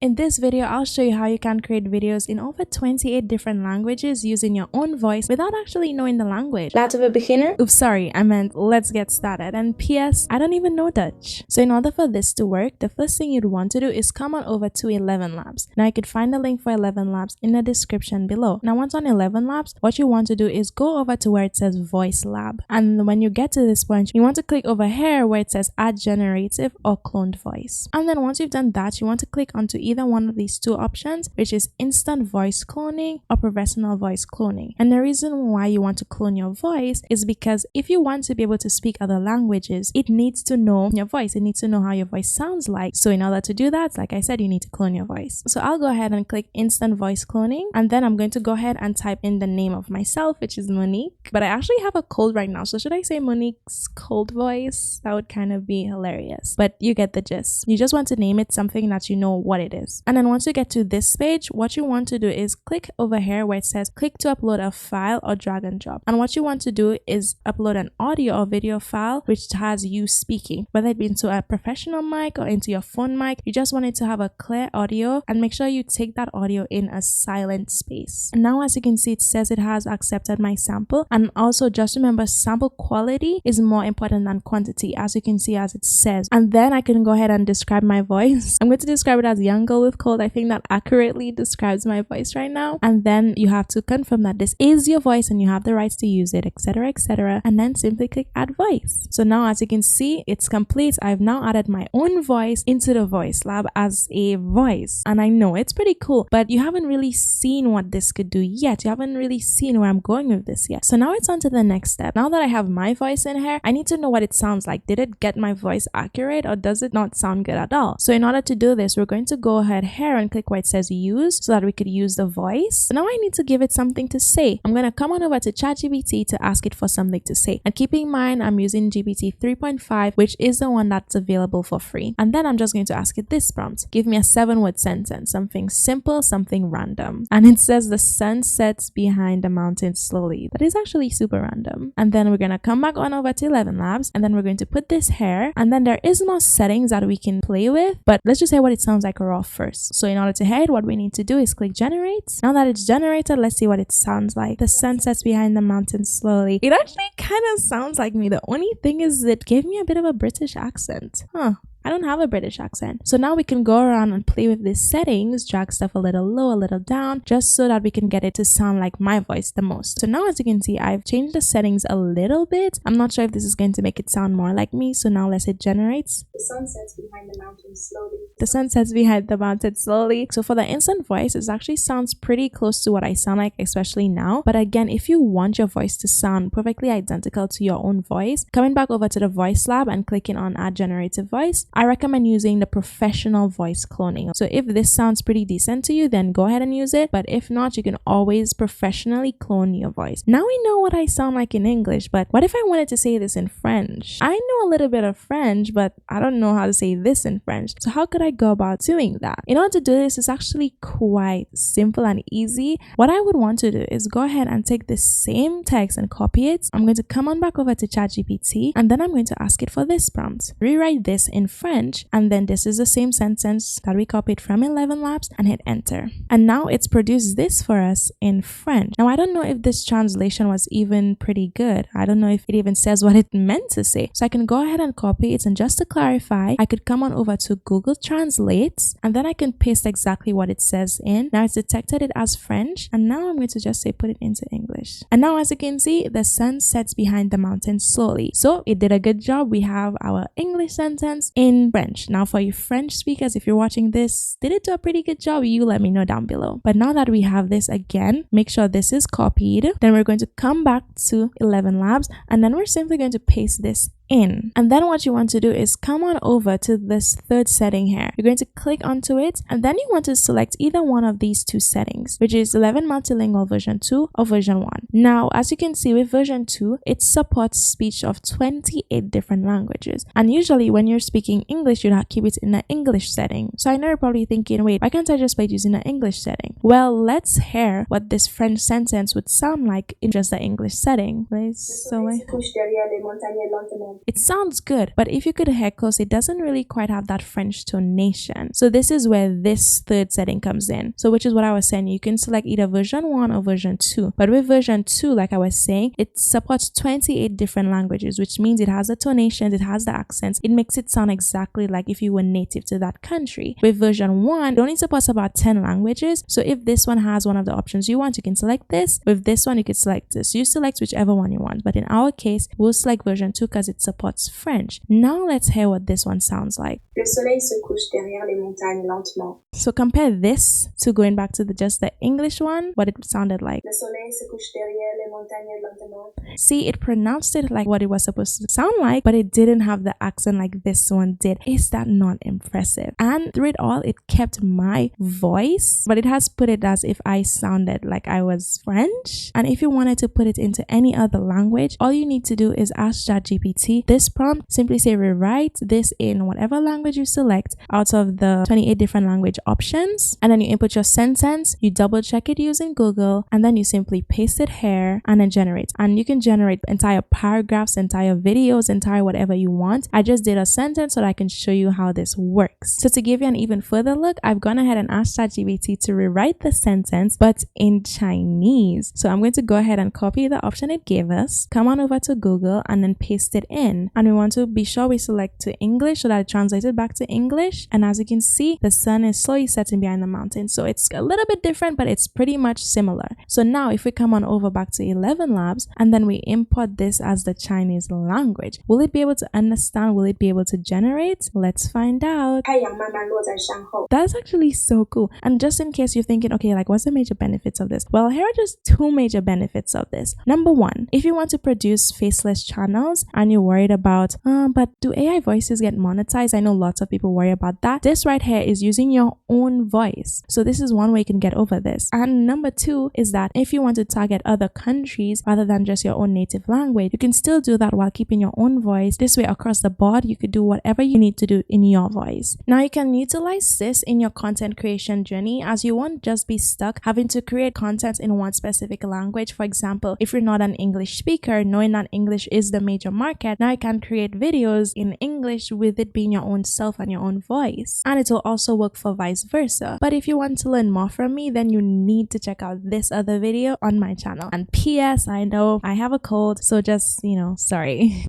In this video, I'll show you how you can create videos in over 28 different languages using your own voice without actually knowing the language. Laten we beginnen. Oops, sorry, I meant let's get started. And PS, I don't even know Dutch. So in order for this to work, the first thing you'd want to do is come on over to 11 Labs. Now you could find the link for 11 Labs in the description below. Now once on 11 Labs, what you want to do is go over to where it says Voice Lab. And when you get to this point, you want to click over here where it says Add Generative or Cloned Voice. And then once you've done that, you want to click onto either one of these two options, which is Instant Voice Cloning or Professional Voice Cloning. And the reason why you want to clone your voice is because if you want to be able to speak other languages, it needs to know your voice. It needs to know how your voice sounds like. So in order to do that, like I said, you need to clone your voice. So I'll go ahead and click Instant Voice Cloning, and then I'm going to go ahead and type in the name of myself, which is Monique. But I actually have a cold right now, so should I say Monique's cold voice? That would kind of be hilarious, but you get the gist. You just want to name it something that you know what it is. And then once you get to this page, what you want to do is click over here where it says click to upload a file or drag and drop. And what you want to do is upload an audio or video file which has you speaking, whether it be into a professional mic or into your phone mic. You just want it to have a clear audio, and make sure you take that audio in a silent space. And now as you can see, it says it has accepted my sample. And also just remember, sample quality is more important than quantity, as you can see as it says. And then I can go ahead and describe my voice. I'm going to describe it as young girl with cold. I think that accurately describes my voice right now. And then you have to confirm that this is your voice and you have the rights to use it, etc, etc, and then simply click add voice. So now as you can see, it's complete. I've now added my own voice into the Voice Lab as a voice, and I know it's pretty cool, but you haven't really seen what this could do yet. You haven't really seen where I'm going with this yet. So now it's on to the next step. Now that I have my voice in here, I need to know what it sounds like. Did it get my voice accurate, or does it not sound good at all? So in order to do this, we're going to go ahead here and click where it says use, so that we could use the voice. So now I need to give it something to say. I'm going to come on over to ChatGPT to ask it for something to say. And keep in mind, I'm using GPT 3.5, which is the one that's available for free. And then I'm just going to ask it this prompt. Give me a 7-word sentence, something simple, something random. And it says the sun sets behind the mountain slowly. That is actually super random. And then we're going to come back on over to 11 Labs, and then we're going to put this here. And then there is more settings that we can play with, but let's just hear what it sounds like raw first. So in order to hear it, what we need to do is click generate. Now that it's generated, let's see what it sounds like. The sun sets behind the mountain slowly. It actually kind of sounds like me. The only thing is it gave me a bit of a British accent. I don't have a British accent. So now we can go around and play with these settings, drag stuff a little low, a little down, just so that we can get it to sound like my voice the most. So now as you can see, I've changed the settings a little bit. I'm not sure if this is going to make it sound more like me. So now let's hit generates. The sun sets behind the mountain slowly. The sun sets behind the mountain slowly. So for the instant voice, it actually sounds pretty close to what I sound like, especially now. But again, if you want your voice to sound perfectly identical to your own voice, coming back over to the Voice Lab and clicking on Add Generative Voice, I recommend using the Professional Voice Cloning. So if this sounds pretty decent to you, then go ahead and use it. But if not, you can always professionally clone your voice. Now we know what I sound like in English, but what if I wanted to say this in French? I know a little bit of French, but I don't know how to say this in French. So how could I go about doing that? In order to do this, it's actually quite simple and easy. What I would want to do is go ahead and take the same text and copy it. I'm going to come on back over to ChatGPT, and then I'm going to ask it for this prompt. Rewrite this in French, and then this is the same sentence that we copied from 11 Labs, and hit enter. And now it's produced this for us in French. Now I don't know if this translation was even pretty good. I don't know if it even says what it meant to say. So I can go ahead and copy it, and just to clarify, I could come on over to Google Translate, and then I can paste exactly what it says in. Now it's detected it as French, and now I'm going to just say put it into English. And now as you can see, the sun sets behind the mountain slowly. So it did a good job. We have our English sentence in French. Now for you French speakers, if you're watching this, did it do a pretty good job? You let me know down below. But now that we have this, again, make sure this is copied. Then we're going to come back to 11 Labs, and then we're simply going to paste this in. And then what you want to do is come on over to this third setting here. You're going to click onto it, and then you want to select either one of these two settings, which is 11 multilingual version 2 or version 1. Now as you can see, with version 2, it supports speech of 28 different languages, and usually when you're speaking English, you'd keep it in an English setting. So I know you're probably thinking, wait, why can't I just play it using an English setting? Well, let's hear what this French sentence would sound like in just the English setting. So It sounds good, but if you could hear close, it doesn't really quite have that French tonation. So this is where this third setting comes in. So which is what I was saying, you can select either version 1 or version 2. But with version 2, like I was saying, it supports 28 different languages, which means it has the tonations, it has the accents. It makes it sound exactly like if you were native to that country. With version 1, it only supports about 10 languages. So if this one has one of the options you want, you can select this. With this one, you could select this. You select whichever one you want. But in our case, we'll select version 2 because it supports French. Now let's hear what this one sounds like. Le soleil se couche derrière les montagnes lentement. So compare this to going back to just the English one, what it sounded like. Le soleil se couche derrière les montagnes lentement. See, it pronounced it like what it was supposed to sound like, but it didn't have the accent like this one did. Is that not impressive? And through it all, it kept my voice, but it has put it as if I sounded like I was French. And if you wanted to put it into any other language, all you need to do is ask ChatGPT this prompt, simply say rewrite this in whatever language you select out of the 28 different language options, and then you input your sentence, you double check it using Google, and then you simply paste it here and then generate. And you can generate entire paragraphs, entire videos, entire whatever you want. I just did a sentence so that I can show you how this works. So to give you an even further look, I've gone ahead and asked ChatGPT to rewrite the sentence but in Chinese. So I'm going to go ahead and copy the option it gave us, come on over to Google and then paste it in. And we want to be sure we select to English so that it translates it back to English. And as you can see, the sun is slowly setting behind the mountain. So it's a little bit different, but it's pretty much similar. So now if we come on over back to 11 Labs and then we import this as the Chinese language, will it be able to understand? Will it be able to generate? Let's find out. 太阳慢慢落在山后. That's actually so cool. And just in case you're thinking, okay, like what's the major benefits of this? Well, here are just two major benefits of this. Number one, if you want to produce faceless channels and you're worried about, but do AI voices get monetized? I know lots of people worry about that. This right here is using your own voice. So this is one way you can get over this. And number two is that if you want to target other countries rather than just your own native language, you can still do that while keeping your own voice. This way across the board, you could do whatever you need to do in your voice. Now you can utilize this in your content creation journey, as you won't just be stuck having to create content in one specific language. For example, if you're not an English speaker, knowing that English is the major market, now you can create videos in English with it being your own self and your own voice. And it will also work for vice versa. But if you want to learn more from me, then you need to check out this other video on my channel. And PS, I know I have a cold, so just, sorry.